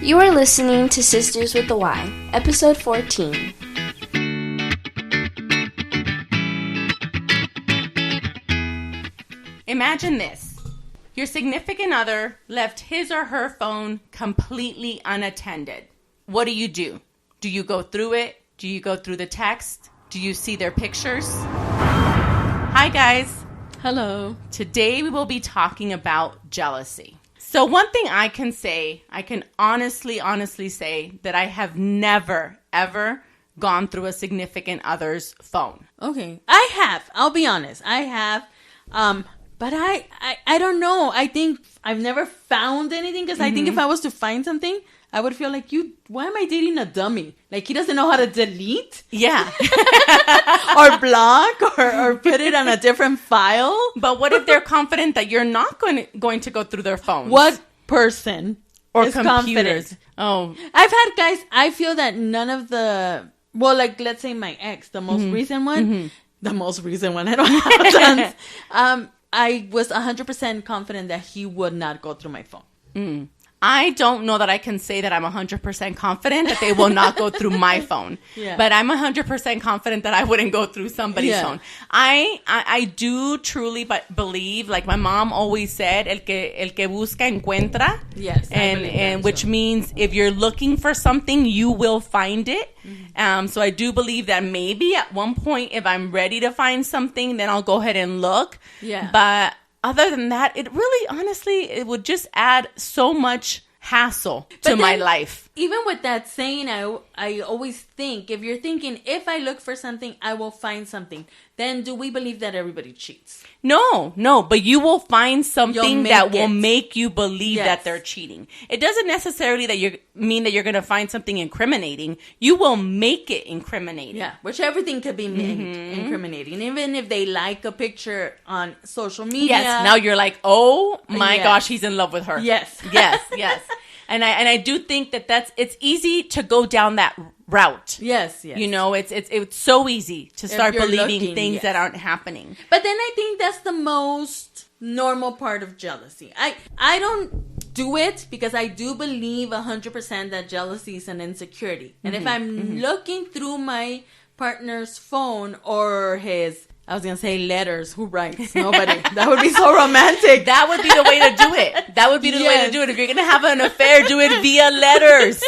You are listening to Sisters with the Y, episode 14. Imagine this. Your significant other left his or her phone completely unattended. What do? Do you go through it? Do you go through the text? Do you see their pictures? Hi, guys. Hello. Today we will be talking about jealousy. So one thing I can honestly say that I have never, ever gone through a significant other's phone. Okay. I have. I'll be honest. I have. But I don't know. I think I've never found anything because I think if I was to find something, I would feel like, why am I dating a dummy? Like, he doesn't know how to delete? Yeah. Or block or put it on a different file? But what if they're confident that you're not going to go through their phones? What person or is computers? Confident? Oh. I've had guys, I feel that none of the, well, like, let's say my ex, the most recent one. The most recent one, I don't have tons. I was 100% confident that he would not go through my phone. I don't know that I can say that I'm 100% confident that they will not go through my phone. Yeah. But I'm 100% confident that I wouldn't go through somebody's phone. I do truly believe, like my mom always said, el que busca encuentra. Yes. And which means if you're looking for something, you will find it. So I do believe that maybe at one point, if I'm ready to find something, then I'll go ahead and look. Yeah. But other than that, it really, honestly, it would just add so much hassle to my life. Even with that saying, I always think, if you're thinking, if I look for something, I will find something, then do we believe that everybody cheats? No, but you will find something that will make you believe Yes. that they're cheating. It doesn't necessarily mean that you're going to find something incriminating. You will make it incriminating. Yeah, which everything could be made incriminating. Even if they like a picture on social media. Yes, now you're like, oh my gosh, he's in love with her. Yes. Yes. And I do think that it's easy to go down that route. Yes. You know, it's so easy to start believing things that aren't happening. But then I think that's the most normal part of jealousy. I don't do it because I do believe 100% that jealousy is an insecurity. And if I'm looking through my partner's phone or his, I was going to say letters. Who writes? Nobody. That would be so romantic. That would be the way to do it. That would be the way to do it. If you're going to have an affair, do it via letters.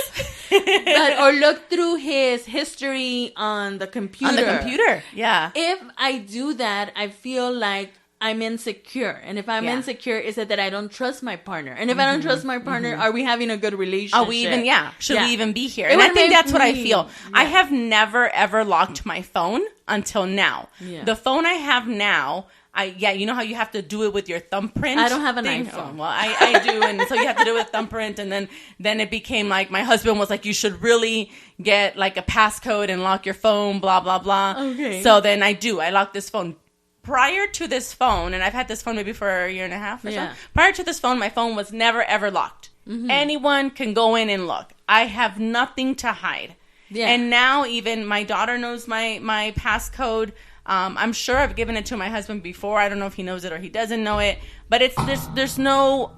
Or look through his history on the computer. Yeah. If I do that, I feel like I'm insecure. And if I'm insecure, is it that I don't trust my partner? And if I don't trust my partner, are we having a good relationship? Are we even, should we even be here? And I think that's what I feel. Yeah. I have never, ever locked my phone until now. Yeah. The phone I have now, you know how you have to do it with your thumbprint? I don't have an iPhone. Oh, well, I do, and so you have to do it with thumbprint, and then it became like, my husband was like, you should really get like a passcode and lock your phone, blah, blah, blah. Okay. So then I lock this phone. Prior to this phone, and I've had this phone maybe for a year and a half or so. Prior to this phone, my phone was never, ever locked. Anyone can go in and look. I have nothing to hide. Yeah. And now even my daughter knows my passcode. I'm sure I've given it to my husband before. I don't know if he knows it or he doesn't know it. But there's no...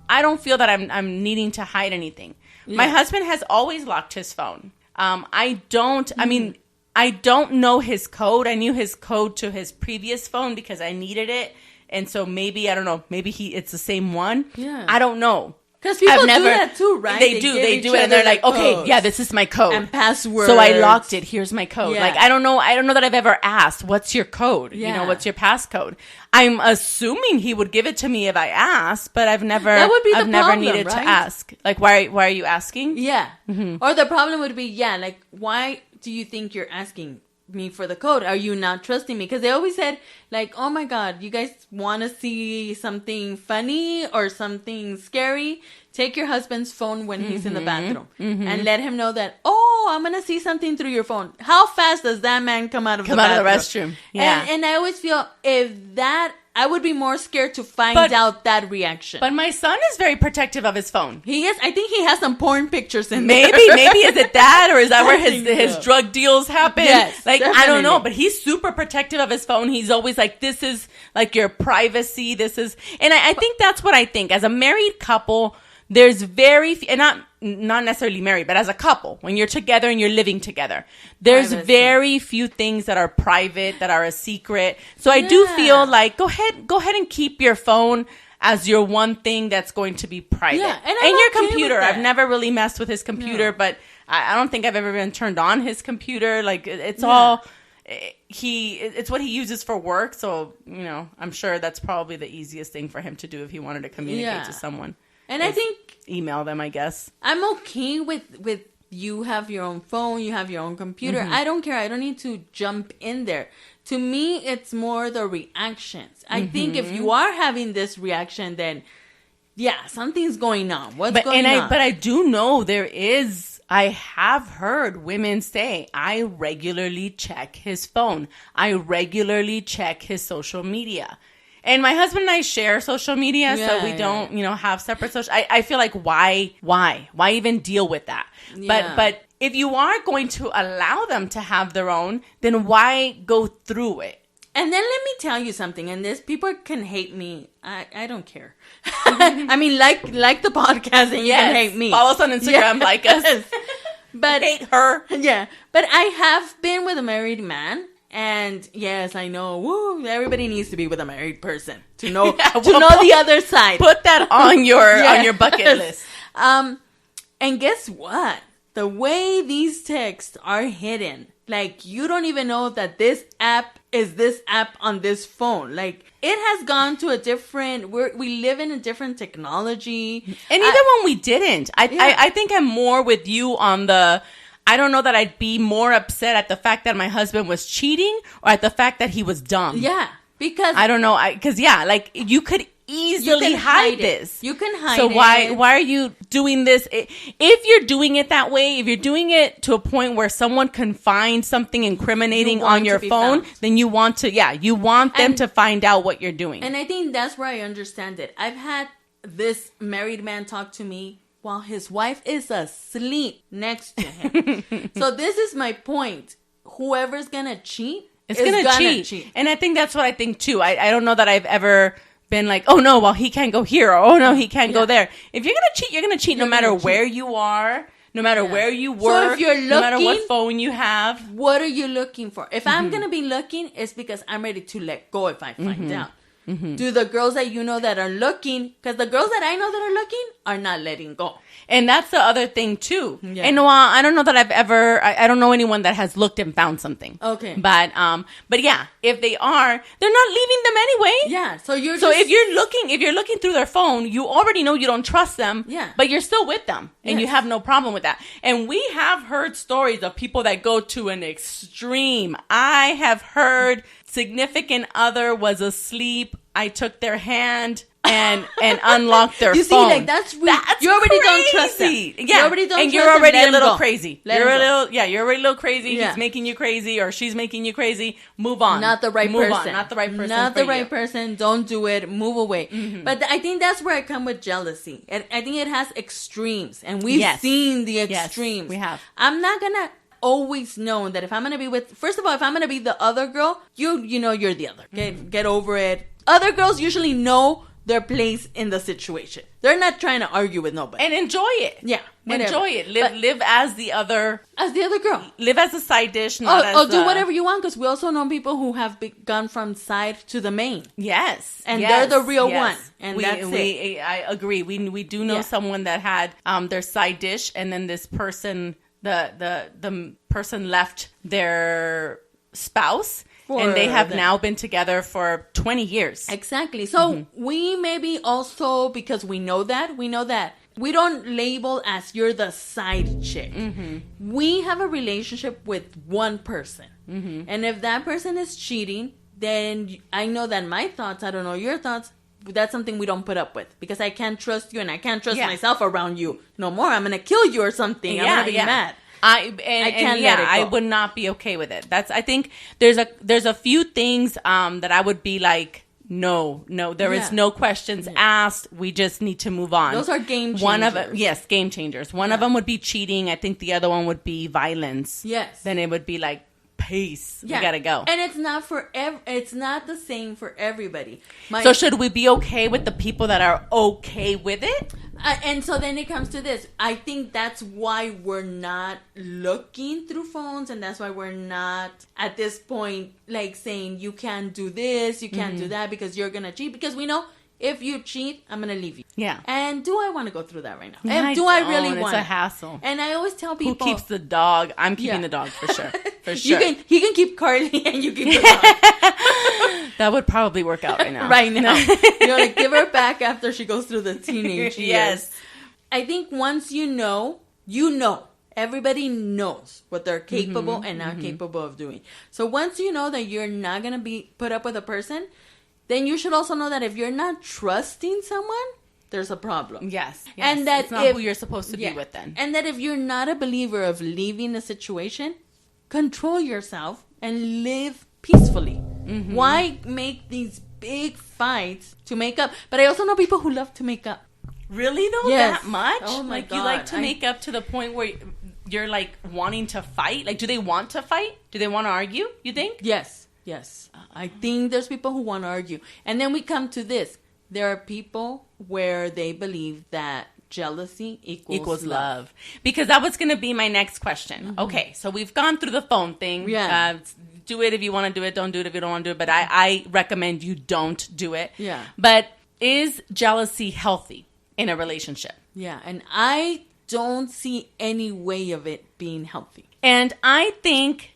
I don't feel that I'm needing to hide anything. Yeah. My husband has always locked his phone. I don't... I mean... I don't know his code. I knew his code to his previous phone because I needed it. And so maybe, I don't know, maybe it's the same one. Yeah. I don't know. Because people do that too, right? They do it. And they're like, okay, yeah, this is my code. And password. So I locked it. Here's my code. Yeah. Like, I don't know that I've ever asked, what's your code? Yeah. You know, what's your passcode? I'm assuming he would give it to me if I asked, but I've never needed to ask. Like, why are you asking? Yeah. Or the problem would be, like, why do you think you're asking me for the code? Are you not trusting me? Because they always said, like, oh my God, you guys want to see something funny or something scary? Take your husband's phone when he's in the bathroom and let him know that, I'm going to see something through your phone. How fast does that man come out of the restroom? Yeah. And I always feel I would be more scared to find out that reaction. But my son is very protective of his phone. He is. I think he has some porn pictures in there. Maybe is it that, or is that where his drug deals happen? Yes, like definitely. I don't know, but he's super protective of his phone. He's always like, this is like your privacy. This is, and I think that's what I think as a married couple. there's very few, and not necessarily married, but as a couple, when you're together and you're living together, there's very few things that are private, that are a secret. So I do feel like go ahead and keep your phone as your one thing that's going to be private. Yeah, and your computer. I've never really messed with his computer, but I don't think I've ever been turned on his computer. Like it's all it's what he uses for work. So, I'm sure that's probably the easiest thing for him to do if he wanted to communicate to someone. And I think email them, I guess. I'm okay with you have your own phone, you have your own computer. I don't care. I don't need to jump in there. To me, it's more the reactions. I think if you are having this reaction, then something's going on. What's going on? But I do know I have heard women say, I regularly check his phone. I regularly check his social media. And my husband and I share social media, so we don't, have separate social. I feel like why even deal with that? Yeah. But if you are going to allow them to have their own, then why go through it? And then let me tell you something, and this, people can hate me. I don't care. I mean, like the podcast, and you can hate me. Follow us on Instagram, like us. But hate her. Yeah. But I have been with a married man. And yes, I know. Woo, everybody needs to be with a married person to know the other side. Put that on your bucket list. And guess what? The way these texts are hidden, like you don't even know that this app is this app on this phone. Like it has gone to a different. We live in a different technology. And even when we didn't, I think I'm more with you on the. I don't know that I'd be more upset at the fact that my husband was cheating or at the fact that he was dumb. Yeah, because I don't know. Because like you could easily hide this. You can hide it. So why are you doing this? If you're doing it that way, if you're doing it to a point where someone can find something incriminating on your phone, then you want to, you want them to find out what you're doing. And I think that's where I understand it. I've had this married man talk to me while his wife is asleep next to him. So this is my point. Whoever's gonna cheat is gonna cheat. And I think that's what I think too. I don't know that I've ever been like, oh no, well he can't go here, or oh no, he can't go there. If you're gonna cheat no matter where you are, no matter where you work, so if you're looking, no matter what phone you have. What are you looking for? If I'm gonna be looking, it's because I'm ready to let go if I find out. Do the girls that you know that are looking, because the girls that I know that are looking are not letting go. And that's the other thing too. Yeah. And I don't know that I've ever, I don't know anyone that has looked and found something. Okay. But yeah, if they are, they're not leaving them anyway. Yeah. So if you're looking through their phone, you already know you don't trust them. Yeah. But you're still with them and you have no problem with that. And we have heard stories of people that go to an extreme. I have heard significant other was asleep. I took their hand and unlocked their phone. You see, like that's you already crazy. Don't trust them. Yeah, you already don't. And you're already a little crazy. You're a little crazy. Yeah. He's making you crazy, or she's making you crazy. Move on. Not the right person. On. Not the right person. Not the right person. Don't do it. Move away. Mm-hmm. But I think that's where I come with jealousy. I think it has extremes, and we've seen the extremes. Yes, we have. I'm not gonna always know that if I'm gonna be with. First of all, if I'm gonna be the other girl, you know you're the other. Get over it. Other girls usually know their place in the situation. They're not trying to argue with nobody. And enjoy it. Yeah. Whatever. Enjoy it. Live as the other. As the other girl. Live as a side dish. Not do whatever you want, because we also know people who have gone from side to the main. Yes. And they're the real one. And that's it. I agree. We do know someone that had their side dish, and then this person, the person left their spouse. And they have now been together for 20 years. Exactly. So we maybe also, because we know that, we don't label as you're the side chick. Mm-hmm. We have a relationship with one person. Mm-hmm. And if that person is cheating, then I know that my thoughts, I don't know your thoughts, but that's something we don't put up with. Because I can't trust you, and I can't trust myself around you no more. I'm going to kill you or something. I'm going to be mad. I would not be okay with it. I think there's a few things that I would be like, no, there is no questions asked. We just need to move on. Those are game changers. Game changers. One of them would be cheating. I think the other one would be violence. Yes. Then it would be like peace. We gotta go. And it's not it's not the same for everybody. So should we be okay with the people that are okay with it? And so then it comes to this. I think that's why we're not looking through phones, and that's why we're not at this point like saying you can't do this, you can't do that because you're gonna cheat. Because we know if you cheat, I'm gonna leave you. Yeah. And do I want to go through that right now? Yeah, and do I really want? It's a hassle. And I always tell people, who keeps the dog? I'm keeping the dog for sure. For sure. He can keep Carly, and you keep the dog. That would probably work out right now. Right now. Like give her back after she goes through the teenage years. Yes. I think once you know. Everybody knows what they're capable and not capable of doing. So once you know that you're not going to be put up with a person, then you should also know that if you're not trusting someone, there's a problem. Yes. And that it's not who you're supposed to be with then. And that if you're not a believer of leaving a situation, control yourself and live peacefully. Why make these big fights to make up? But I also know people who love to make up. Really though? Yes. That much? Oh my God. You like to make up to the point where you're like wanting to fight? Like, do they want to fight? Do they want to argue, you think? Yes. I think there's people who want to argue. And then we come to this. There are people where they believe that jealousy equals love. Because that was going to be my next question. Okay, so we've gone through the phone thing. Yeah. Do it if you want to do it. Don't do it if you don't want to do it. But I recommend you don't do it. Yeah. But is jealousy healthy in a relationship? Yeah, and I don't see any way of it being healthy. And I think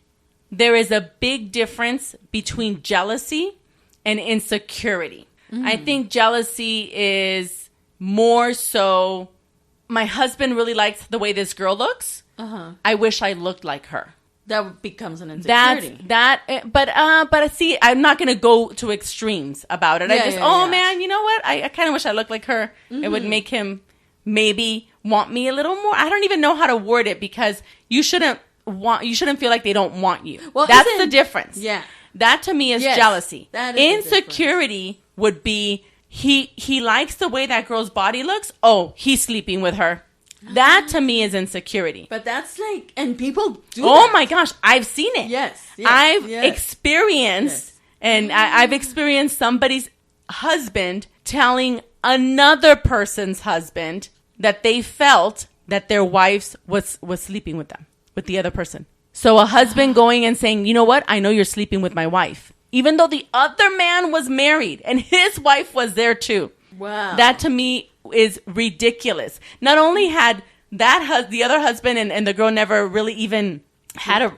there is a big difference between jealousy and insecurity. I think jealousy is more so, my husband really likes the way this girl looks. I wish I looked like her. That becomes an insecurity. But see, I'm not going to go to extremes about it. Man, you know what? I kind of wish I looked like her. It would make him maybe want me a little more. I don't even know how to word it, because you shouldn't feel like they don't want you. Well, that's the difference. Yeah. That to me is jealousy. That is insecurity would be he likes the way that girl's body looks. Oh, he's sleeping with her. That to me is insecurity. But that's like, and people do that. My gosh, I've seen it. Yes. I've experienced, and I've experienced somebody's husband telling another person's husband that they felt that their wives was sleeping with them, with the other person. So a husband going and saying, you know what? I know you're sleeping with my wife. Even though the other man was married and his wife was there too. Wow. That to me is ridiculous. Not only had the other husband and the girl never really even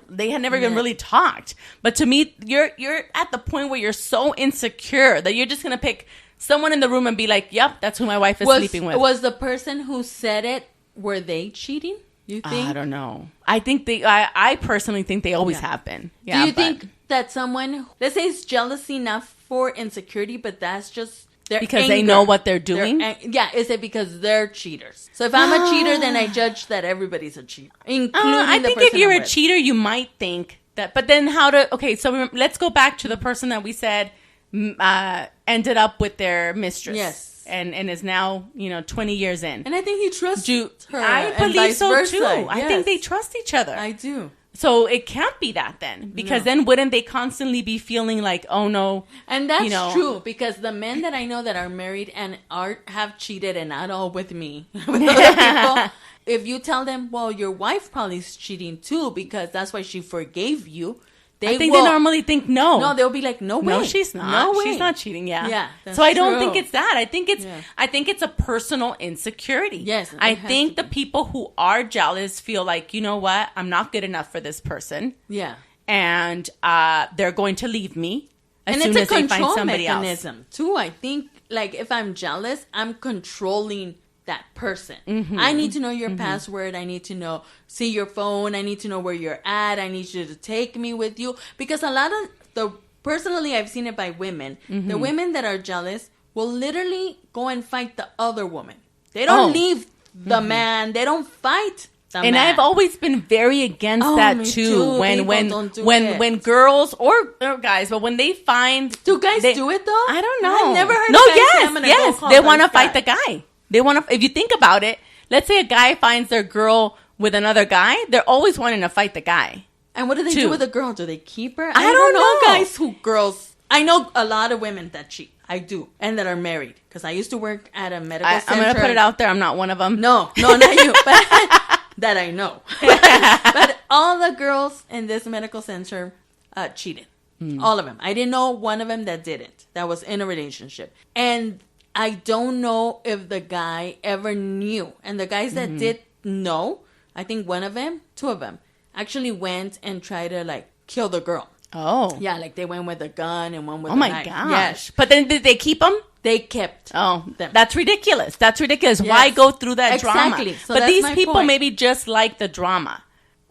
they had never even really talked. But to me, you're at the point where you're so insecure that you're just going to pick someone in the room and be like, yep, that's who my wife is sleeping with. Was the person who said it, were they cheating? You think? I don't know. I think I personally think they always have been. Yeah, do you think that someone, let's say it's jealousy not for insecurity, but that's just because anger, they know what they're doing? Is it because they're cheaters? So if I'm a cheater, then I judge that everybody's a cheater, including I think if you're a cheater, you might think that. But then so let's go back to the person that we said ended up with their mistress. Yes. And is now, 20 years in. And I think he trusts her. I believe so versa. too. Yes. I think they trust each other. I do. So it can't be that then, because then wouldn't they constantly be feeling like, oh no? And that's true, because the men that I know that are married and have cheated, and not all with me, with other people, if you tell them, well, your wife probably is cheating too, because that's why she forgave you. They normally think no. No, they'll be like, no way. No, she's not. No way. She's not cheating. Yeah. Yeah. So I don't think it's that. I think it's a personal insecurity. Yes. I think the people who are jealous feel like, you know what? I'm not good enough for this person. Yeah. And they're going to leave me as soon as they find somebody else. And it's a control mechanism too. I think, like, if I'm jealous, I'm controlling that person. I need to know your password. I need to see your phone. I need to know where you're at. I need you to take me with you. Because a lot of personally, I've seen it by women. The women that are jealous will literally go and fight the other woman. They don't leave the man. They don't fight the man. I've always been very against that too. When girls or guys, but when they find, do guys do it though? I don't know. I've never heard. No, yes, they want to fight the guy. They want to. If you think about it, let's say a guy finds their girl with another guy, they're always wanting to fight the guy. And what do they 2. do with a girl? Do they keep her? I don't know. Guys I know a lot of women that cheat. I do. And that are married. Because I used to work at a medical center. I'm going to put it out there. I'm not one of them. No, not you. But that I know. But all the girls in this medical center cheated. All of them. I didn't know one of them that didn't. That was in a relationship. And I don't know if the guy ever knew. And the guys that did know, I think 2 of them, actually went and tried to, like, kill the girl. Oh. Yeah, like they went with a gun and one with a knife. Oh, my gosh. Yes. But then did they keep them? They kept them. That's ridiculous. Yes. Why go through that drama? Exactly. So but these people point. maybe just like the drama.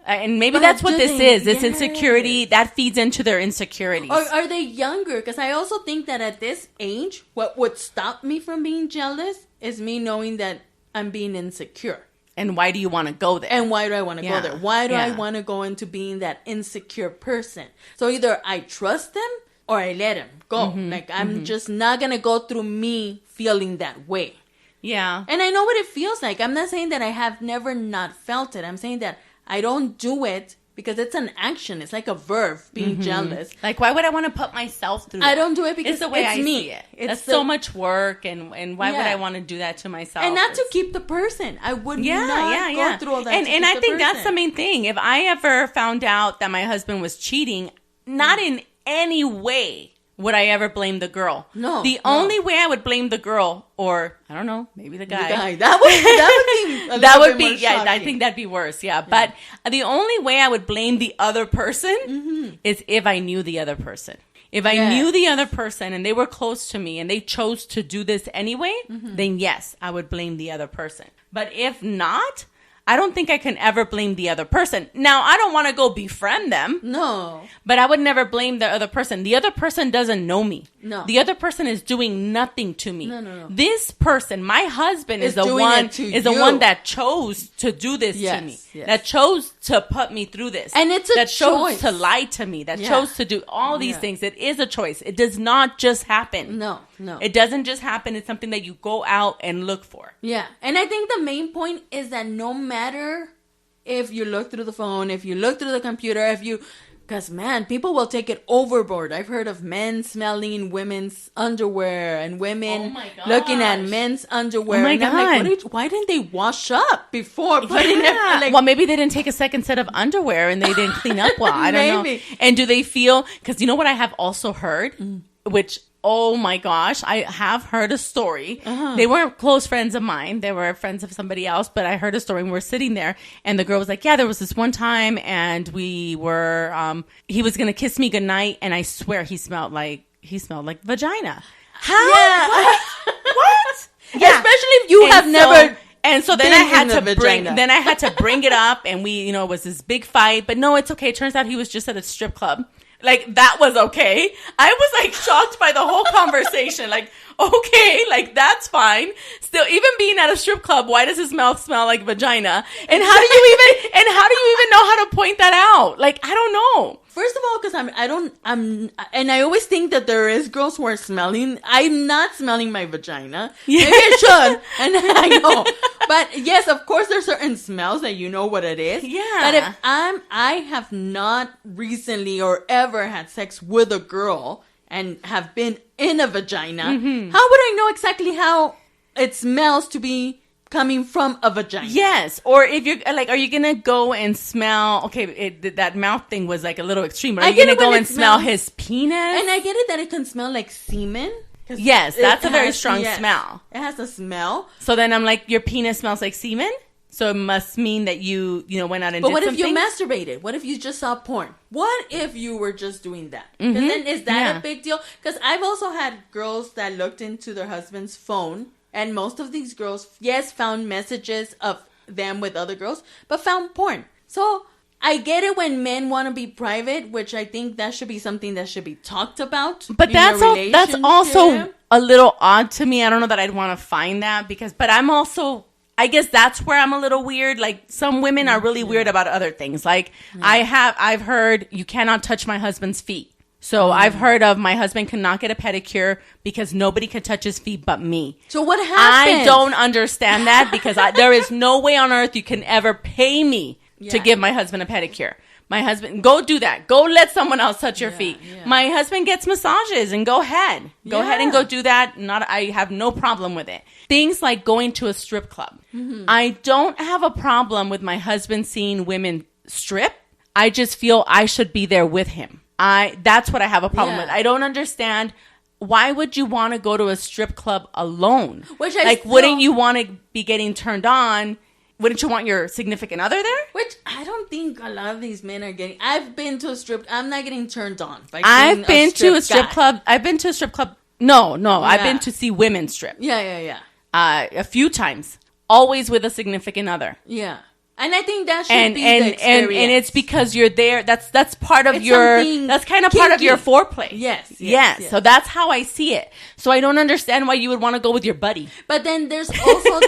And maybe that's what this is. This insecurity, that feeds into their insecurities. Or are they younger? Because I also think that at this age, what would stop me from being jealous is me knowing that I'm being insecure. And why do you want to go there? And why do I want to go there? Why do I want to go into being that insecure person? So either I trust them or I let them go. Like, I'm just not going to go through me feeling that way. Yeah. And I know what it feels like. I'm not saying that I have never not felt it. I'm saying that I don't do it because it's an action. It's like a verb, being jealous. Like, why would I want to put myself through that? I don't do it because it's the way I me. see it. It's so much work, and why would I want to do that to myself? And not to keep the person. I would not go through all that And I think that's the main thing. If I ever found out that my husband was cheating, not in any way would I ever blame the girl. No. The only way I would blame the girl, or I don't know, maybe the guy. That would be I think that'd be worse. Yeah. But the only way I would blame the other person is if I knew the other person. If I knew the other person and they were close to me and they chose to do this anyway, then yes, I would blame the other person. But if not, I don't think I can ever blame the other person. Now, I don't want to go befriend them. No. But I would never blame the other person. The other person doesn't know me. No. The other person is doing nothing to me. No. This person, my husband, is the one that chose to do this to me. Yes. That chose to put me through this. And it's a that choice. chose to lie to me. That chose to do all these things. It is a choice. It does not just happen. No. It doesn't just happen. It's something that you go out and look for. Yeah. And I think the main point is that no matter if you look through the phone, if you look through the computer, because, man, people will take it overboard. I've heard of men smelling women's underwear and women looking at men's underwear. Oh my and God. I'm like, why didn't they wash up before putting it? Like, well, maybe they didn't take a second set of underwear and they didn't clean up well. I don't know. And do they feel... Because you know what I have also heard? Which... Oh my gosh, I have heard a story. They weren't close friends of mine. They were friends of somebody else, but I heard a story when we were sitting there and the girl was like, yeah, there was this one time and we were, he was going to kiss me goodnight and I swear he smelled like vagina. How? Yeah. What? Yeah. Especially if you have never... And so then I had to bring it up and we, it was this big fight, but no, it's okay. It turns out he was just at a strip club. Like, that was okay. I was, like, shocked by the whole conversation. Like, okay, like, that's fine. Still, even being at a strip club, why does his mouth smell like vagina? And how do you even know how to point that out? Like, I don't know. First of all, because and I always think that there is girls who are smelling. I'm not smelling my vagina. Yeah. Maybe I should, and I know. But yes, of course, there's certain smells that you know what it is. Yeah. But if I have not recently or ever had sex with a girl and have been in a vagina, how would I know exactly how it smells to be coming from a vagina? Yes. Or if you're like, are you going to go and smell, okay, that mouth thing was like a little extreme. Are you going to go and smell his penis? And I get it that it can smell like semen. Yes, that's a very strong smell. It has a smell. So then I'm like, your penis smells like semen? So it must mean that you went out and did something? But what if you masturbated? What if you just saw porn? What if you were just doing that? Because then is that a big deal? Because I've also had girls that looked into their husband's phone. And most of these girls, yes, found messages of them with other girls, but found porn. So I get it when men want to be private, which I think that should be something that should be talked about. But that's also a little odd to me. I don't know that I'd want to find that but I'm also, I guess that's where I'm a little weird. Like some women are really weird about other things. Like I've heard you cannot touch my husband's feet. So I've heard of my husband cannot get a pedicure because nobody can touch his feet but me. So what happened? I don't understand that because there is no way on earth you can ever pay me to give my husband a pedicure. My husband, go do that. Go let someone else touch your feet. Yeah. My husband gets massages, and go ahead. Go ahead and go do that. I have no problem with it. Things like going to a strip club. Mm-hmm. I don't have a problem with my husband seeing women strip. I just feel I should be there with him. That's what I have a problem with. I don't understand. Why would you want to go to a strip club alone? Wouldn't you want to be getting turned on? Wouldn't you want your significant other there? Which I don't think a lot of these men are getting. I've been to a strip. I'm not getting turned on. I've been to a strip club. I've been to a strip club. No. Yeah. I've been to see women strip. Yeah. A few times. Always with a significant other. Yeah. And I think that should be the experience. And it's because you're there. That's part of that's kind of part of your foreplay. Yes. So that's how I see it. So I don't understand why you would want to go with your buddy. But then there's also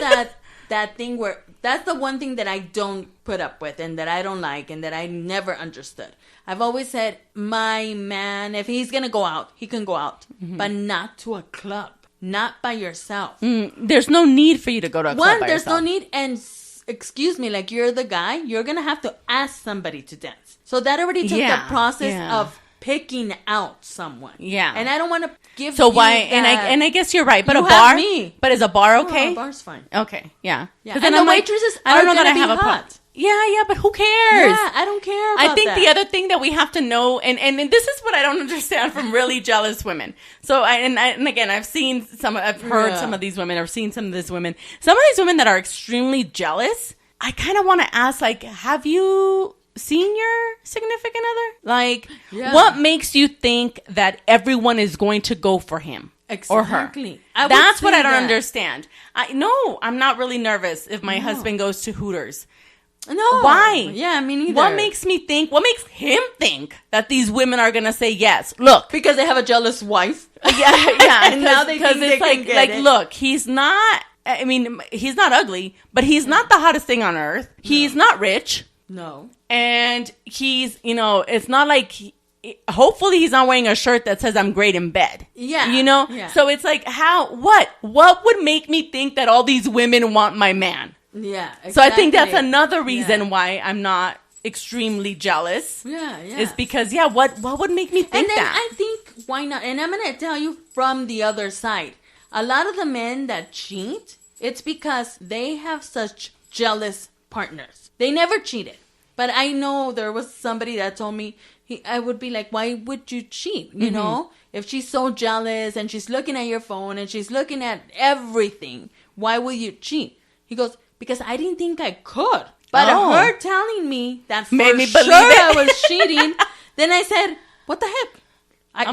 that thing where that's the one thing that I don't put up with and that I don't like and that I never understood. I've always said, my man, if he's going to go out, he can go out, but not to a club, not by yourself. There's no need for you to go to a club by there's yourself. no need. And excuse me, like you're the guy, you're going to have to ask somebody to dance. So that already took the process of picking out someone. Yeah. And I don't want to give so you why, that. and I guess you're right, but You a bar, me. But is a bar okay? No, a bar's fine. Okay, yeah. And then the waitresses I don't know that I be have a hot. problem. Yeah, but who cares? Yeah, I don't care about I think that. the other thing that we have to know, and this is what I don't understand from really jealous women. So, and again, I've heard some of these women, I've seen some of these women. Some of these women that are extremely jealous, I kind of want to ask, like, have you seen your significant other? Like, what makes you think that everyone is going to go for him? Or her. That's what I don't understand. I'm not really nervous if my husband goes to Hooters. No. Why? Yeah, me neither. What makes him think that these women are going to say yes? Look. Because they have a jealous wife. Yeah. And now they think they can get it. Look, he's not ugly, but he's not the hottest thing on earth. No. He's not rich. No. And he's, it's not like... hopefully he's not wearing a shirt that says I'm great in bed. Yeah. Yeah. So it's like, what would make me think that all these women want my man? Yeah. Exactly. So I think that's another reason why I'm not extremely jealous. Yeah. Is because, what would make me think that? I think, why not? And I'm going to tell you from the other side. A lot of the men that cheat, it's because they have such jealous partners. They never cheated. But I know there was somebody that told me, I would be like, why would you cheat? You know, if she's so jealous and she's looking at your phone and she's looking at everything, why will you cheat? He goes, because I didn't think I could. But her telling me that for made me sure believe it. I was cheating, then I said, what the heck?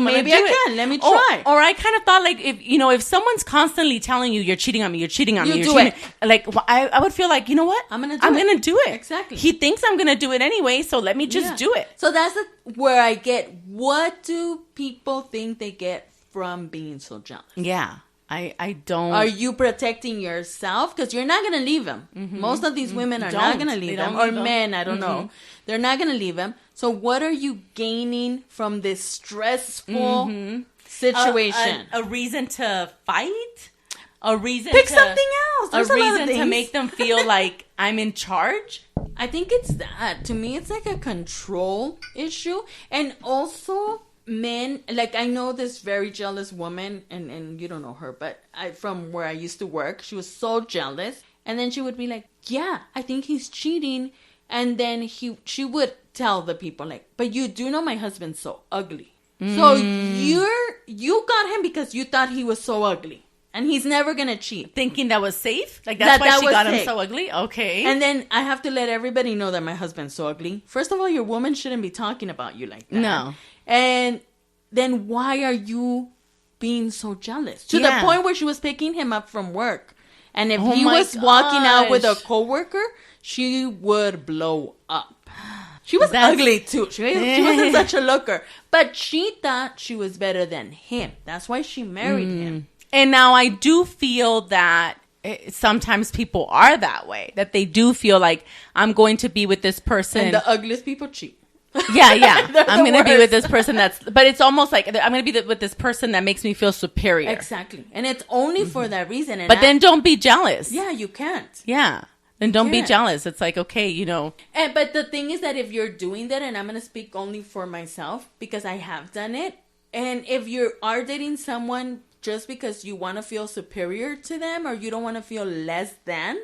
Maybe I can. Let me try. Or I kind of thought, like, if someone's constantly telling you, you're cheating on me, you're cheating on me, do it. Like, I would feel like, you know what? I'm going to do it. Exactly. He thinks I'm going to do it anyway, so let me just do it. So that's where I get, what do people think they get from being so jealous? Yeah. I don't. Are you protecting yourself? Because you're not going to leave him. Mm-hmm. Most of these women are not going to leave him. Or men, I don't know. They're not going to leave him. So what are you gaining from this stressful situation? A reason to fight? A reason Pick to... something else. There's a reason to make them feel like I'm in charge? I think it's that. To me, it's like a control issue. And also... men, like I know this very jealous woman, and you don't know her, but from where I used to work, she was so jealous, and then she would be like, yeah, I think he's cheating, and then she would tell the people like, but you do know my husband's so ugly, so you got him because you thought he was so ugly, and he's never gonna cheat, thinking that was safe, like that's why she got him so ugly. Okay, and then I have to let everybody know that my husband's so ugly. First of all, your woman shouldn't be talking about you like that. No. And then why are you being so jealous? To the point where she was picking him up from work. And if he was walking out with a coworker, she would blow up. She was ugly too. She wasn't such a looker. But she thought she was better than him. That's why she married him. And now I do feel that sometimes people are that way. That they do feel like, I'm going to be with this person. And the ugliest people cheat. Yeah. I'm going to be with this person but it's almost like I'm going to be with this person that makes me feel superior. Exactly. And it's only for that reason. But then don't be jealous. Yeah, you can't. Yeah. then don't be jealous. It's like, okay, you know. But the thing is that if you're doing that, and I'm going to speak only for myself because I have done it. And if you are dating someone just because you want to feel superior to them or you don't want to feel less than,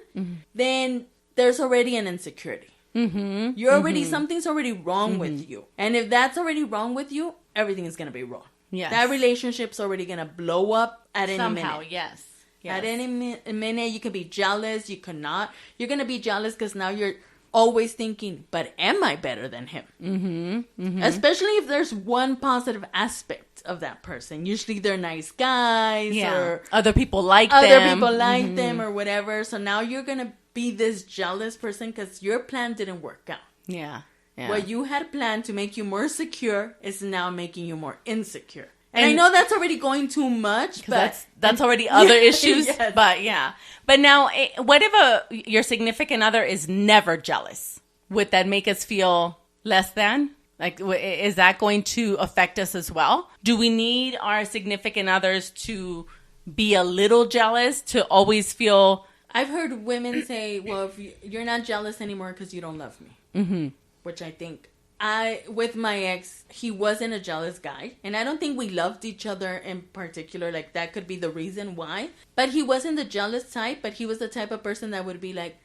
then there's already an insecurity. You're already, something's already wrong with you. And if that's already wrong with you, everything is going to be wrong. Yes. That relationship's already going to blow up at any minute. Somehow, yes. At any minute, you can be jealous. You cannot. You're going to be jealous because now you're always thinking, but am I better than him? Especially if there's one positive aspect of that person. Usually they're nice guys or other people like them or whatever. So now you're going to be this jealous person because your plan didn't work out. Yeah. What you had planned to make you more secure is now making you more insecure. And I know that's already going too much, but that's already other issues. Yes. But yeah. But now, what if your significant other is never jealous? Would that make us feel less than? Like, is that going to affect us as well? Do we need our significant others to be a little jealous to always feel? I've heard women say, "Well, if you're not jealous anymore because you don't love me," which I think. With my ex, he wasn't a jealous guy. And I don't think we loved each other in particular. Like, that could be the reason why. But he wasn't the jealous type. But he was the type of person that would be like,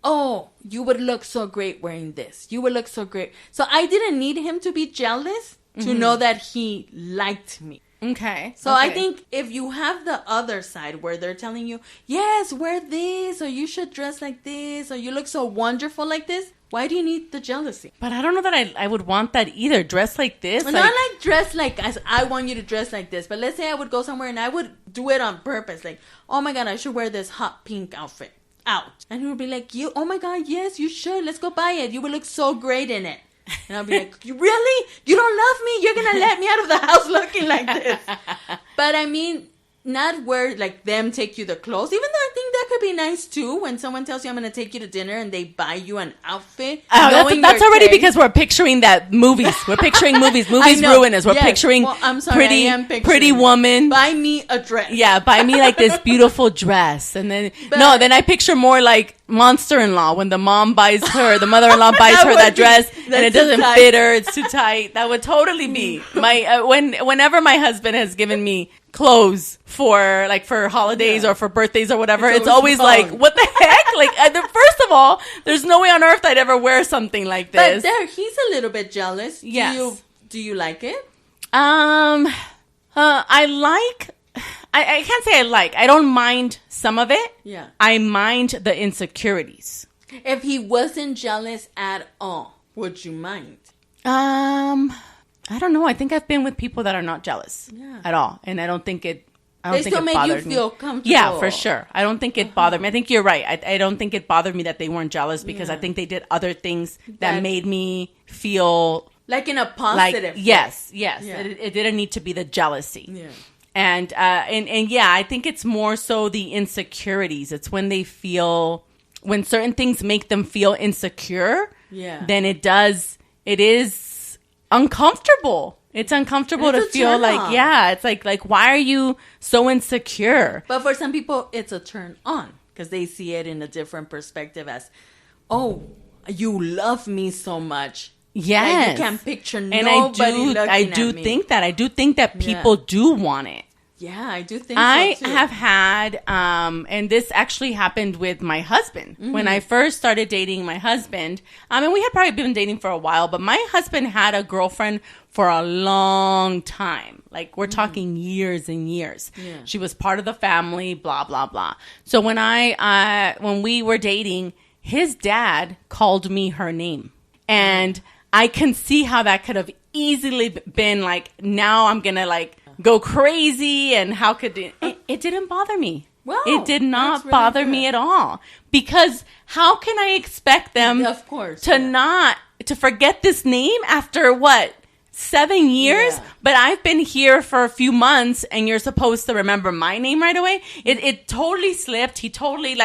oh, you would look so great wearing this. You would look so great. So I didn't need him to be jealous to know that he liked me. Okay. So I think if you have the other side where they're telling you, yes, wear this, or you should dress like this, or you look so wonderful like this, why do you need the jealousy? But I don't know that I would want that either. Dress like this? Not like dress like as I want you to dress like this. But let's say I would go somewhere and I would do it on purpose. Like, oh my God, I should wear this hot pink outfit out. And he would be like, oh my God, yes, you should. Let's go buy it. You would look so great in it. And I'll be like, you really? You don't love me? You're going to let me out of the house looking like this. But I mean, not where like them take you the clothes. Even though I think that could be nice too. When someone tells you I'm going to take you to dinner and they buy you an outfit. That's already because we're picturing that movies. We're picturing movies. Movies ruin us. We're picturing pretty woman. Buy me a dress. Yeah, buy me like this beautiful dress. And then, then I picture more like Monster-in-Law when the mother-in-law buys her that dress and it doesn't fit her. It's too tight. That would totally be my, whenever my husband has given me clothes for holidays or for birthdays or whatever, it's always like, what the heck? Like, first of all, there's no way on earth I'd ever wear something like this. But he's a little bit jealous. Yes. Do you like it? I can't say I like. I don't mind some of it. Yeah. I mind the insecurities. If he wasn't jealous at all, would you mind? I don't know. I think I've been with people that are not jealous at all, and I don't think it. They still make you feel comfortable. Yeah, for sure. I don't think it bothered me. I think you're right. I don't think it bothered me that they weren't jealous because I think they did other things that made me feel like in a positive way. Yes. Yeah. It didn't need to be the jealousy. Yeah. And I think it's more so the insecurities. It's when they feel, when certain things make them feel insecure, then it is uncomfortable. It's uncomfortable to feel like, it's like, why are you so insecure? But for some people, it's a turn on because they see it in a different perspective as, oh, you love me so much. Yes. Like you can't picture nobody looking at me. I do think that people do want it. Yeah, I do think I so too. have had, and this actually happened with my husband. Mm-hmm. When I first started dating my husband, and we had probably been dating for a while, but my husband had a girlfriend for a long time. Like, we're talking years and years. Yeah. She was part of the family, blah, blah, blah. So when we were dating, his dad called me her name. And I can see how that could have easily been like, now I'm going to like, go crazy, and how could it didn't bother me. Wow, it did not really bother me at all, because how can I expect them to forget this name after 7 years? Yeah. But I've been here for a few months and you're supposed to remember my name right away. It totally slipped. He totally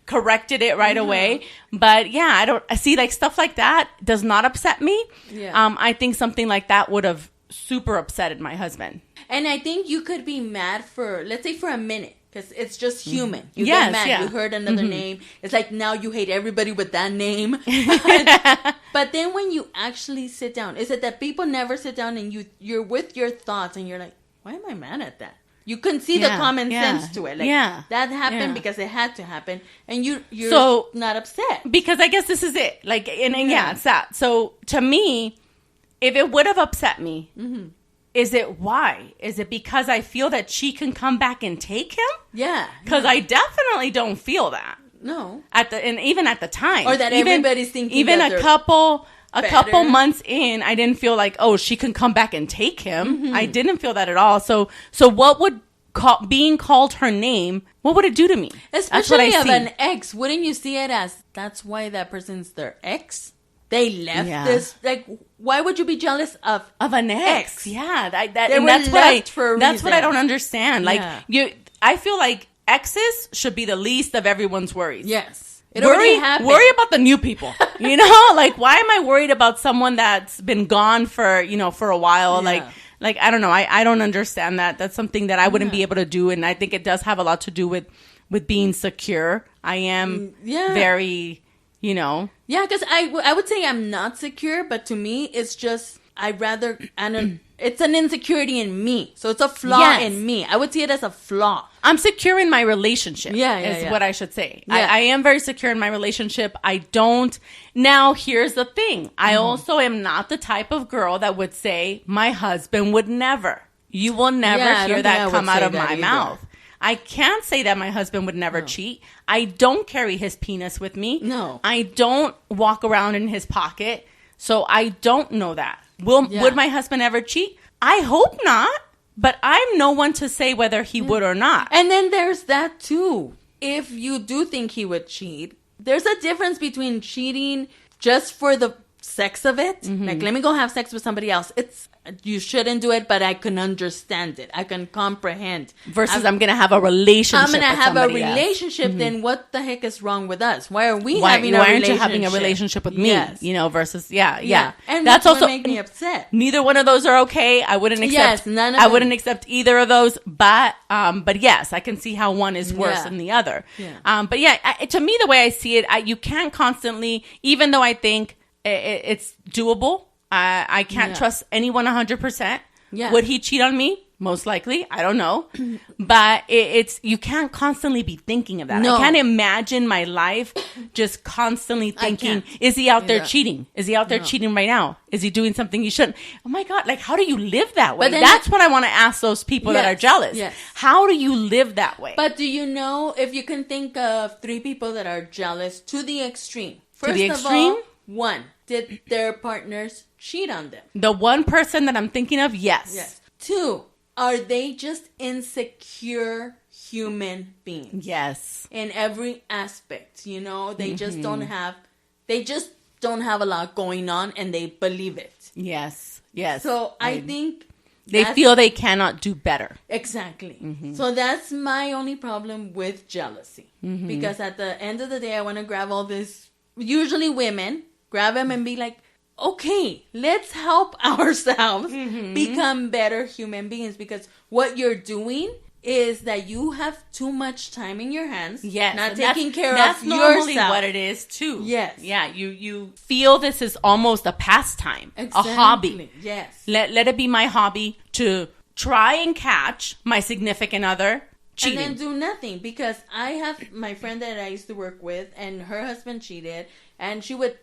corrected it right away. But I don't see stuff like that does not upset me. Yeah. I think something like that would have super upsetted my husband. And I think you could be mad for, let's say, for a minute. Because it's just human. You get mad. You heard another name. It's like now you hate everybody with that name. But then when you actually sit down, is it that people never sit down and you're with your thoughts and you're like, why am I mad at that? You can see the common sense to it. Like, that happened because it had to happen. And you're so, not upset. Because I guess this is it. Like, and it's that. So to me, if it would have upset me, is it why? Is it because I feel that she can come back and take him? Yeah. Because I definitely don't feel that. No. And even at the time. Or that everybody's thinking even a couple months in, I didn't feel like, oh, she can come back and take him. I didn't feel that at all. So what would being called her name, what would it do to me? Especially of an ex. Wouldn't you see it as, that's why that person's their ex? They left this, like, why would you be jealous of an ex? Yeah, that's what I don't understand. Like, I feel like exes should be the least of everyone's worries. Yes. Worry about the new people. You know, like, why am I worried about someone that's been gone for a while? Yeah. Like, I don't know. I don't understand that. That's something that I wouldn't be able to do. And I think it does have a lot to do with being secure. I am very... Yeah, because I would say I'm not secure, but to me, it's just, it's an insecurity in me. So it's a flaw in me. I would see it as a flaw. I'm secure in my relationship, is what I should say. Yeah. I am very secure in my relationship. Now, here's the thing. I also am not the type of girl that would say, my husband would never. You will never hear that come out of my mouth. I can't say that my husband would never cheat. I don't carry his penis with me. No. I don't walk around in his pocket. So I don't know that. Would my husband ever cheat? I hope not. But I'm no one to say whether he would or not. And then there's that too. If you do think he would cheat, there's a difference between cheating just for the sex of it. Like, let me go have sex with somebody else. You shouldn't do it, but I can understand it. I can comprehend. Versus I'm going to have a relationship. I'm going to have a relationship. Then what the heck is wrong with us? Why are we having a relationship? Why aren't you having a relationship with me? Yes. Versus yeah. And that's also make me upset. Neither one of those are okay. I wouldn't accept. None of I wouldn't accept either of those. But yes, I can see how one is worse than the other. Yeah. But to me, the way I see it, you can't constantly, even though I think it's doable. I can't trust anyone 100%. Yeah. Would he cheat on me? Most likely. I don't know. But you can't constantly be thinking of that. No. I can't imagine my life just constantly thinking, is he out there cheating? Is he out there cheating right now? Is he doing something he shouldn't? Oh my God, like, how do you live that way? That's what I want to ask those people that are jealous. Yes. How do you live that way? But do you know if you can think of 3 people that are jealous to the extreme? First of all, 1, did their partners cheat on them? The one person that I'm thinking of, yes. 2, are they just insecure human beings? Yes. In every aspect, they just don't have a lot going on and they believe it. Yes. So I think they feel they cannot do better. Exactly. So that's my only problem with jealousy. Because at the end of the day, I want to grab all this, usually women, grab them and be like, okay, let's help ourselves become better human beings. Because what you're doing is that you have too much time in your hands. Yes. Not taking care of yourself. That's normally what it is too. Yes. Yeah. You feel this is almost a pastime. Exactly. A hobby. Yes. Let it be my hobby to try and catch my significant other cheating. And then do nothing. Because I have my friend that I used to work with and her husband cheated. And she would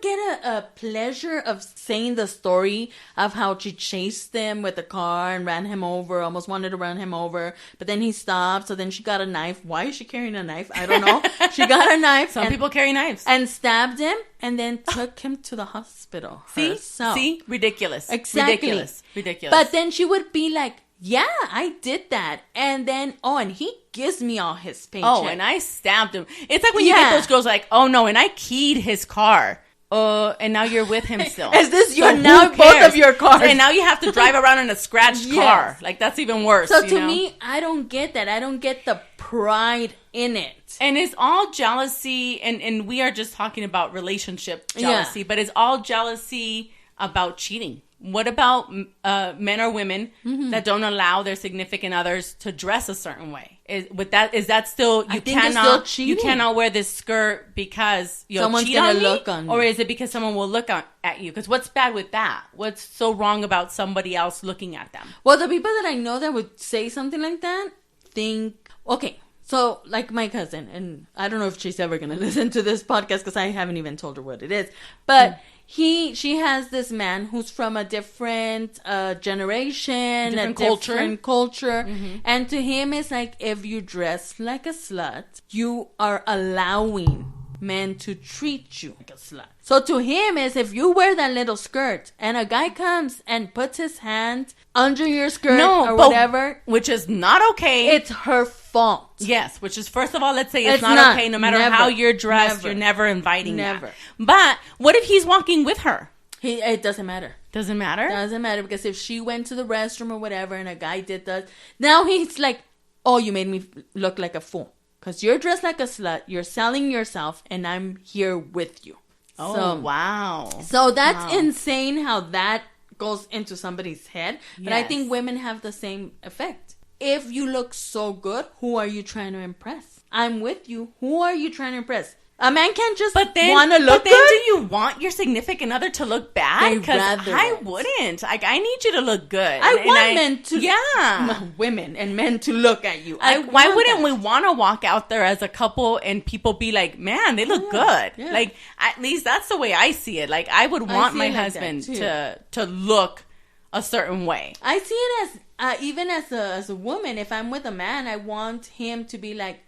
get a pleasure of saying the story of how she chased him with the car and ran him over, almost wanted to run him over. But then he stopped. So then she got a knife. Why is she carrying a knife? I don't know. She got a knife. Some people carry knives. And stabbed him and then took him to the hospital. See? Ridiculous. Exactly. Ridiculous. But then she would be like, yeah, I did that. And then, and he gives me all his paycheck. Oh, and I stabbed him. It's like when you get those girls like, oh no, and I keyed his car. And now you're with him still. Is this both of your cars? And now you have to drive around in a scratched car. Like, that's even worse. So to me, I don't get that. I don't get the pride in it. And it's all jealousy. And we are just talking about relationship jealousy. But it's all jealousy about cheating. what about men or women that don't allow their significant others to dress a certain way? Is that still you cannot wear this skirt because someone's gonna look on you, or is it because someone will look at you? Because what's bad with that? What's so wrong about somebody else looking at them? Well, the people that I know that would say something like that think, okay, so like my cousin, and I don't know if she's ever gonna listen to this podcast because I haven't even told her what it is, but. She has this man who's from a different generation, different culture. And to him, it's like, if you dress like a slut, you are allowing men to treat you like a slut. So to him is, if you wear that little skirt and a guy comes and puts his hand under your skirt or whatever, which is not okay. It's her fault. Yes, which is, first of all, let's say it's not okay. No matter how you're dressed, you're never inviting that. But what if he's walking with her? It doesn't matter. Doesn't matter? Doesn't matter, because if she went to the restroom or whatever and a guy did that, now he's like, oh, you made me look like a fool. Because you're dressed like a slut, you're selling yourself, and I'm here with you. Oh, so, wow. So that's insane how that goes into somebody's head. But I think women have the same effect. If you look so good, who are you trying to impress? I'm with you. Who are you trying to impress? A man can't just want to look good. Do you want your significant other to look bad? Because I wouldn't. Like, I need you to look good. I want men to... women and men to look at you. Why wouldn't we want to walk out there as a couple and people be like, man, they look good? Yeah. Like, at least that's the way I see it. Like, I would want my husband to look a certain way. I see it as, even as a woman, if I'm with a man, I want him to be like,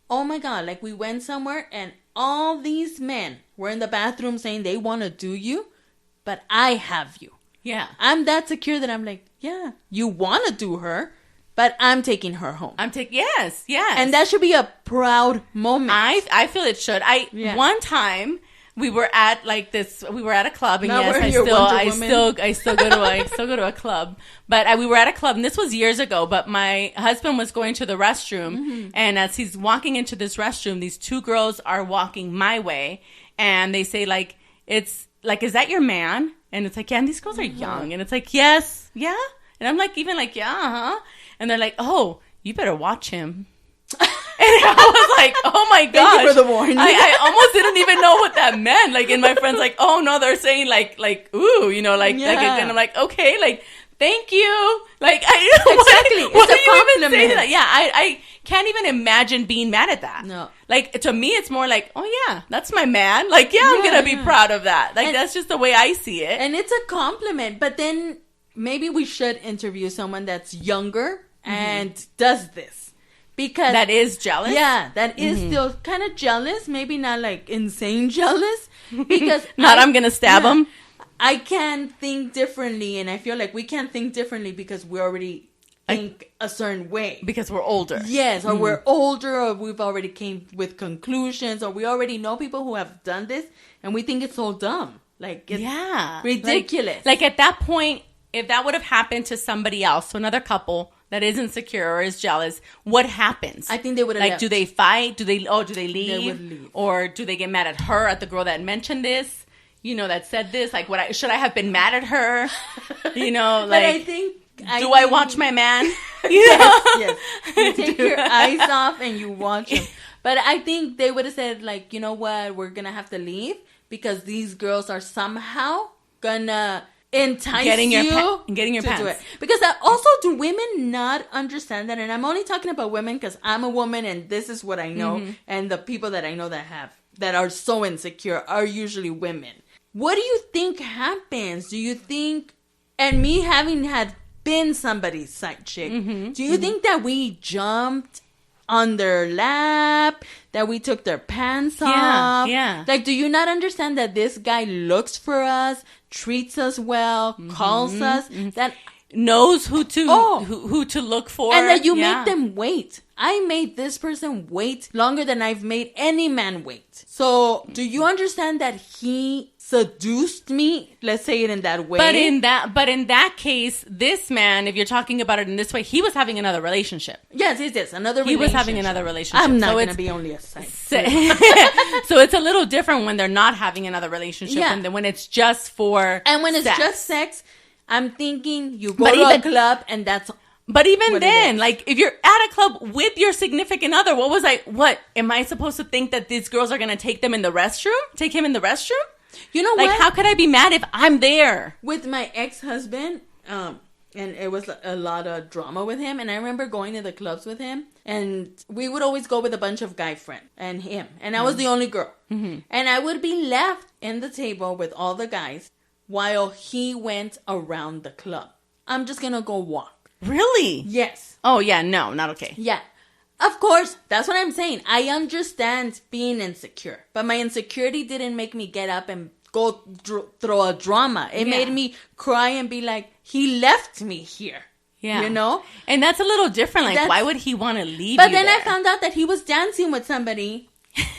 oh my God, like we went somewhere and all these men were in the bathroom saying they want to do you, but I have you. Yeah. I'm that secure that I'm like, yeah, you want to do her, but I'm taking her home. Yes. And that should be a proud moment. I feel it should. One time we were at a club, and I still go to a club, but we were at a club, and this was years ago, but my husband was going to the restroom, and as he's walking into this restroom, these two girls are walking my way, and they say, like, it's like, is that your man? And it's like, yeah, and these girls are young, and it's like, yes, yeah, and I'm like, even like, yeah, and they're like, oh, you better watch him. And I was like, oh my gosh. Thank you for the warning. I almost didn't even know what that meant. Like, and my friend's like, oh no, they're saying like, ooh, and I'm like, okay, like, thank you. Like, exactly. What it's a compliment. Even say that? Yeah, I can't even imagine being mad at that. No. Like, to me, it's more like, oh yeah, that's my man. Like, I'm going to be proud of that. Like, that's just the way I see it. And it's a compliment. But then maybe we should interview someone that's younger and does this. Because that is jealous? Yeah, that is still kind of jealous. Maybe not like insane jealous. Because I'm going to stab him. I can think differently. And I feel like we can't think differently because we already think a certain way. Because we're older. Yes, or we're older, or we've already came with conclusions, or we already know people who have done this. And we think it's so dumb. Like, it's ridiculous. Like at that point, if that would have happened to somebody else, to another couple that is insecure or is jealous, what happens? I think they would have left. Do they fight? Do they leave? They would leave. Or do they get mad at her, at the girl that mentioned this? That said this? Like, should I have been mad at her? Like, but I think... I watch my man? Yes. You take your eyes off and you watch him. But I think they would have said, like, you know what? We're going to have to leave because these girls are somehow going to... entice getting your to pants. Do it. Because also, do women not understand that? And I'm only talking about women because I'm a woman and this is what I know. And the people that I know that are so insecure are usually women. What do you think happens? Do you think, and me having been somebody's side chick, do you think that we jumped on their lap, that we took their pants off? Yeah. Like, do you not understand that this guy looks for us, treats us well, calls us, that knows who to look for, and that you make them wait? I made this person wait longer than I've made any man wait. So, do you understand that he seduced me? Let's say it in that way. But in that case, this man, if you're talking about it in this way, he was having another relationship. Yes, another relationship. He was having another relationship. I'm not going to be only a side. So it's a little different when they're not having another relationship and then when it's just for and when it's sex. just sex. I'm thinking you go to a club and that's... But even then, like, if you're at a club with your significant other, what am I supposed to think that these girls are going to take him in the restroom? You know what? Like, how could I be mad if I'm there? With my ex-husband, and it was a lot of drama with him, and I remember going to the clubs with him, and we would always go with a bunch of guy friends and him, and I was the only girl. Mm-hmm. And I would be left in the table with all the guys while he went around the club. I'm just going to go walk. Really? Yes. Oh, yeah. No, not okay. Yeah. Of course. That's what I'm saying. I understand being insecure. But my insecurity didn't make me get up and go throw a drama. It made me cry and be like, he left me here. Yeah. You know? And that's a little different. Like, why would he want to leave But you then there? I found out that he was dancing with somebody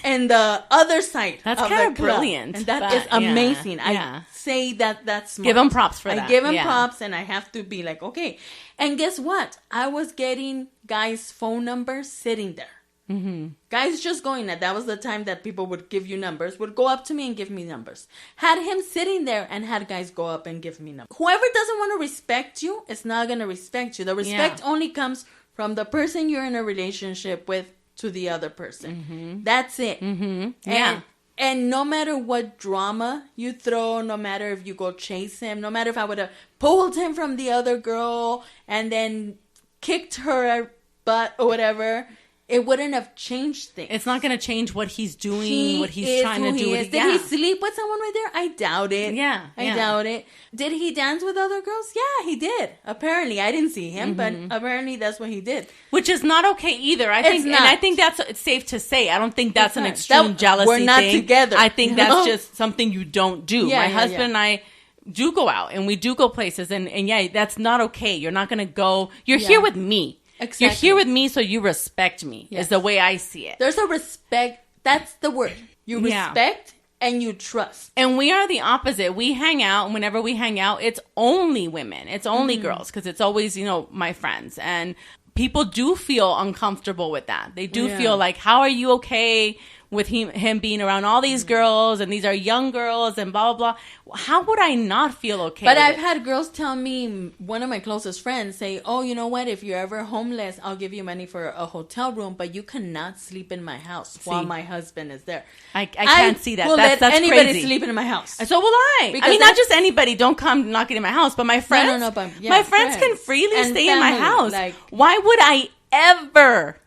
in the other side. That's of kind of the club. brilliant. And that is amazing. I say that's smart. Give him props for that. I give him props, and I have to be like, okay. And guess what? I was getting guys' phone numbers sitting there. Mm-hmm. Guys just going there. That was the time that people would give you numbers, would go up to me and give me numbers. Had him sitting there and had guys go up and give me numbers. Whoever doesn't want to respect you is not going to respect you. The respect only comes from the person you're in a relationship with to the other person. Mm-hmm. That's it. Mm-hmm. And no matter what drama you throw, no matter if you go chase him, no matter if I would have pulled him from the other girl and then kicked her butt or whatever, it wouldn't have changed things. It's not going to change what he's doing, what he's trying to do. Did he sleep with someone right there? I doubt it. Yeah. I doubt it. Did he dance with other girls? Yeah, he did. Apparently. I didn't see him, but apparently that's what he did. Which is not okay either. I think it's safe to say. I don't think that's an extreme jealousy thing. We're not together. I think that's just something you don't do. My husband and I do go out, and we do go places, and that's not okay. You're not going to go. You're here with me. Exactly. You're here with me, so you respect me, is the way I see it. There's a respect. That's the word. You respect and you trust. And we are the opposite. We hang out, and whenever we hang out, it's only women. It's only girls, because it's always, my friends. And people do feel uncomfortable with that. They do feel like, how are you okay with him being around all these girls, and these are young girls, and blah, blah, blah. How would I not feel okay But I've had girls tell me, one of my closest friends say, oh, you know what? If you're ever homeless, I'll give you money for a hotel room, but you cannot sleep in my house while my husband is there. I can't see that. That's anybody crazy. Sleep in my house. So will I. Because not just anybody. Don't come knocking in my house, but my friends. My friends can freely stay in my house. Why would I ever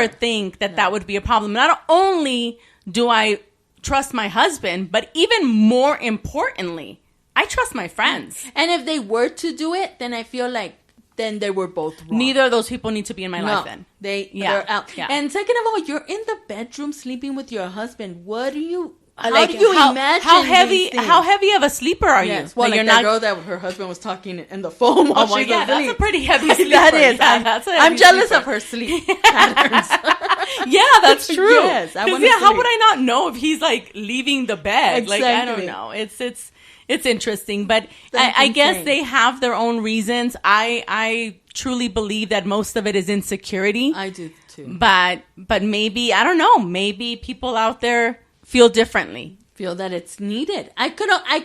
think that would be a problem? Not only do I trust my husband, but even more importantly, I trust my friends. And if they were to do it, then I feel like then they were both wrong. Neither of those people need to be in my life then. They're out. Yeah. And second of all, you're in the bedroom sleeping with your husband. What do you... How do you imagine how heavy of a sleeper are you? Well, like that girl that her husband was talking in the phone while she was asleep. That's a pretty heavy sleeper. That is. I'm jealous of her sleep patterns. Yeah, that's true. Yes, how would I not know if he's like leaving the bed? Exactly. Like, I don't know. It's interesting, but I guess they have their own reasons. I truly believe that most of it is insecurity. I do too. But maybe, I don't know, maybe people out there feel differently. Feel that it's needed. I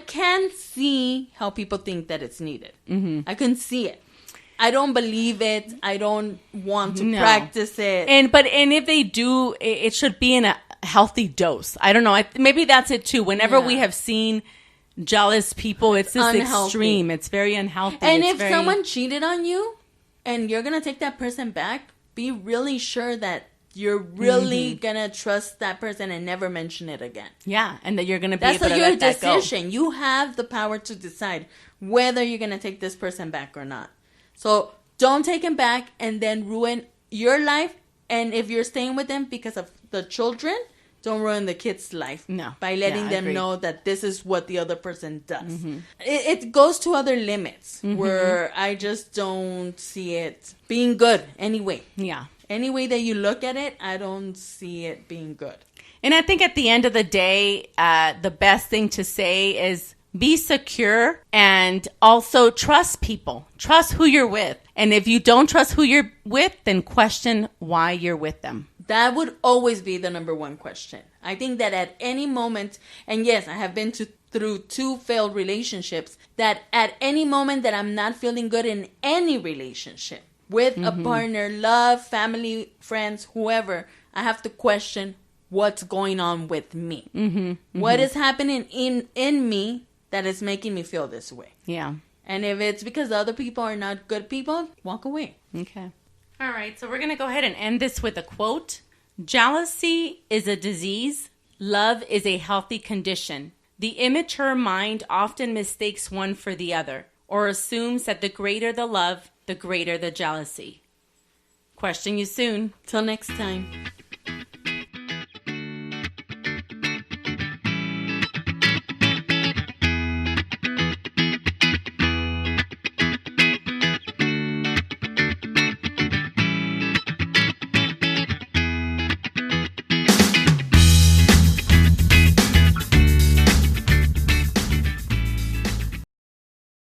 can see how people think that it's needed. Mm-hmm. I can see it. I don't believe it. I don't want to practice it. And if they do, it should be in a healthy dose. I don't know. Maybe that's it too. Whenever we have seen jealous people, it's just extreme. It's very unhealthy. And if someone cheated on you and you're going to take that person back, be really sure that you're really going to trust that person and never mention it again. Yeah, and that you're going to be able to let that go. That's your decision. You have the power to decide whether you're going to take this person back or not. So don't take him back and then ruin your life. And if you're staying with them because of the children, don't ruin the kid's life by letting them know that this is what the other person does. Mm-hmm. It goes to other limits where I just don't see it being good anyway. Yeah. Any way that you look at it, I don't see it being good. And I think at the end of the day, the best thing to say is be secure and also trust people. Trust who you're with. And if you don't trust who you're with, then question why you're with them. That would always be the number one question. I think that at any moment, and yes, I have been through 2 failed relationships that at any moment that I'm not feeling good in any relationship with a partner, love, family, friends, whoever, I have to question what's going on with me. What is happening in me that is making me feel this way? Yeah. And if it's because the other people are not good people, walk away. Okay. All right. So we're going to go ahead and end this with a quote. Jealousy is a disease. Love is a healthy condition. The immature mind often mistakes one for the other, or assumes that the greater the love, the greater the jealousy. Question you soon. Till next time.